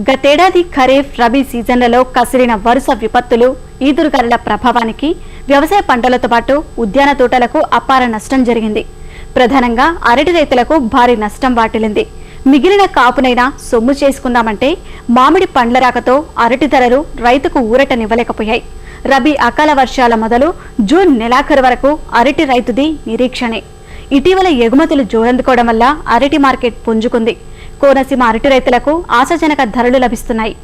గతేడాది ఖరీఫ్ రబీ సీజన్లలో కసిరిన వరుస విపత్తులు ఈదురుగాలుల ప్రభావానికి వ్యవసాయ పంటలతో పాటు ఉద్యాన తోటలకు అపార నష్టం జరిగింది. ప్రధానంగా అరటి రైతులకు భారీ నష్టం వాటిల్లింది. మిగిలిన కాపునైనా సొమ్ము చేసుకుందామంటే మామిడి పండ్ల రాకతో అరటి ధరలు రైతుకు ఊరటనివ్వలేకపోయాయి. రబీ అకాల వర్షాల మొదలు జూన్ నెలాఖరు వరకు అరటి రైతుది నిరీక్షణే. ఇటీవల ఎగుమతులు జోరందుకోవడం వల్ల అరటి మార్కెట్ పుంజుకుంది. కోనసీమ అరటి రైతులకు ఆశాజనక ధరలు లభిస్తున్నాయి.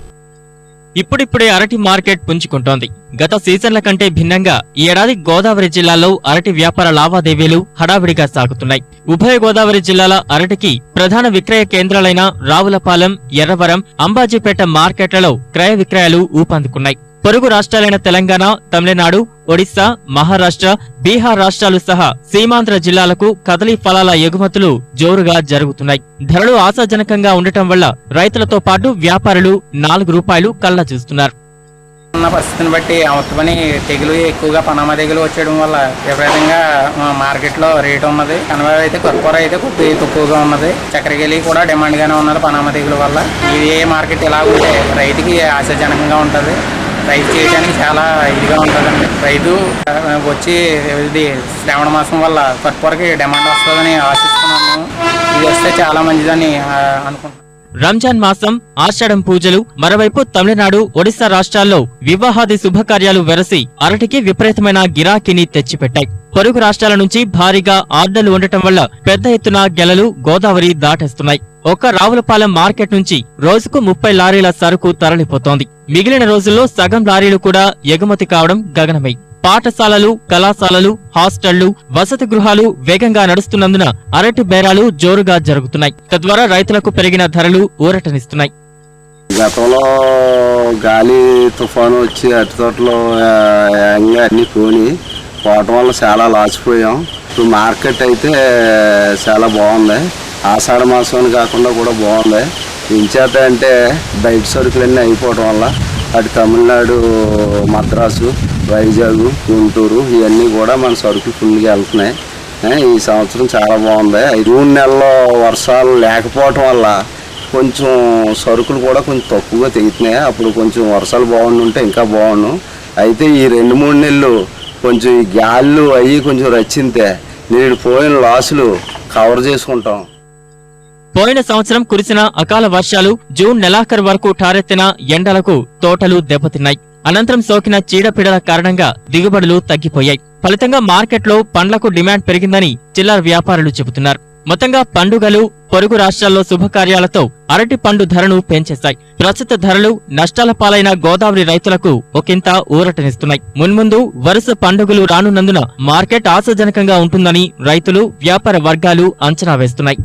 ఇప్పుడిప్పుడే అరటి మార్కెట్ పుంజుకుంటోంది. గత సీజన్ల కంటే భిన్నంగా ఈ ఏడాది గోదావరి జిల్లాలో అరటి వ్యాపార లావాదేవీలు హడావిడిగా సాగుతున్నాయి. ఉభయ గోదావరి జిల్లాల అరటికి ప్రధాన విక్రయ కేంద్రాలైన రావులపాలెం, ఎర్రవరం, అంబాజీపేట మార్కెట్లలో క్రయ విక్రయాలు ఊపందుకున్నాయి. పొరుగు రాష్ట్రాలైన తెలంగాణ, తమిళనాడు, ఒడిశా, మహారాష్ట్ర, బీహార్ రాష్ట్రాలు సహా సీమాంధ్ర జిల్లాలకు కదలీ ఫలాల ఎగుమతులు జోరుగా జరుగుతున్నాయి. ధరలు ఆశాజనకంగా ఉండటం వల్ల రైతులతో పాటు వ్యాపారులు ₹4 కళ్ళ చూస్తున్నారు. ఉన్న పరిస్థితిని బట్టి అవతమని తెగులు ఎక్కువగా పనామా తెగులు వచ్చేయడం వల్ల విపరీతంగా మార్కెట్లో రేటు ఉన్నది. కనవ అయితే కొరకూర అయితే కొద్దిగా తక్కువగా ఉన్నది. చక్కెరకేళి కూడా డిమాండ్ గానే ఉన్నది పనామా తెగులు వల్ల. ఇది మార్కెట్ ఇలా ఉంటే రైతుకి ఆశాజనకంగా ఉంటుంది. రైతు చేయడానికి చాలా ఇదిగా ఉంటుందండి. రైతు వచ్చి ఇది శ్రావణ మాసం వల్ల కొరకూరకి డిమాండ్ వస్తుందని ఆశిస్తున్నాము. ఇది వస్తే చాలా మంచిదని అనుకుంటున్నాం. రంజాన్ మాసం, ఆషాఢం పూజలు, మరోవైపు తమిళనాడు, ఒడిశా రాష్ట్రాల్లో వివాహాది శుభకార్యాలు వెరసి అరటికి విపరీతమైన గిరాకీని తెచ్చిపెట్టాయి. పొరుగు రాష్ట్రాల నుంచి భారీగా ఆర్డర్లు ఉండటం వల్ల పెద్ద ఎత్తున గెలలు గోదావరి దాటేస్తున్నాయి. ఒక్క రావులపాలెం మార్కెట్ నుంచి రోజుకు 30 లారీల సరుకు తరలిపోతోంది. మిగిలిన రోజుల్లో సగం లారీలు కూడా ఎగుమతి కావడం గగనమై. పాఠశాలలు, కళాశాలలు, హాస్టళ్లు, వసతి గృహాలు వేగంగా నడుస్తున్నందున అరటి బేరాలు జోరుగా జరుగుతున్నాయి. తద్వారా రైతులకు పెరిగిన ధరలు ఊరటనిస్తున్నాయి. గతంలో గాలి తుఫాను వచ్చి అరటి తోటలో అన్ని పోవటం వల్ల చాలా లాచిపోయాం. ఇప్పుడు మార్కెట్ అయితే చాలా బాగుంది. ఆషాఢ మాసం కాకుండా కూడా బాగుంది. ఇంచేత అంటే బయట సరుకులన్నీ అయిపోవడం వల్ల అటు తమిళనాడు, మద్రాసు, వైజాగ్, గుంటూరు ఇవన్నీ కూడా మన సరుకులు ఫుల్గా వెళ్తున్నాయి. ఈ సంవత్సరం చాలా బాగుంది. జూన్ నెలలో వర్షాలు లేకపోవటం వల్ల కొంచెం సరుకులు కూడా కొంచెం తక్కువగా తెగుతున్నాయి. అప్పుడు కొంచెం వర్షాలు బాగుండుంటే ఇంకా బాగుండు. అయితే ఈ 2-3 నెలలు కొంచెం ఈ గాళ్ళు అయ్యి కొంచెం రచ్చింతే నేడు పోయిన లాసులు కవర్ చేసుకుంటాం. పోయిన సంవత్సరం కురిసిన అకాల వర్షాలు, జూన్ నెలాఖరు వరకు ఠారెత్తిన ఎండలకు తోటలు దెబ్బతిన్నాయి. అనంతరం సోకిన చీడపీడల కారణంగా దిగుబడులు తగ్గిపోయాయి. ఫలితంగా మార్కెట్లో పండ్లకు డిమాండ్ పెరిగిందని చిల్లర వ్యాపారులు చెబుతున్నారు. మొత్తంగా పండుగలు, పొరుగు రాష్ట్రాల్లో శుభకార్యాలతో అరటి పండు ధరను పెంచేశాయి. ప్రస్తుత ధరలు నష్టాల పాలైన గోదావరి రైతులకు ఒకంత ఊరటనిస్తున్నాయి. మున్ముందు వరుస పండుగలు రానున్నందున మార్కెట్ ఆశాజనకంగా ఉంటుందని రైతులు, వ్యాపార వర్గాలు అంచనా వేస్తున్నాయి.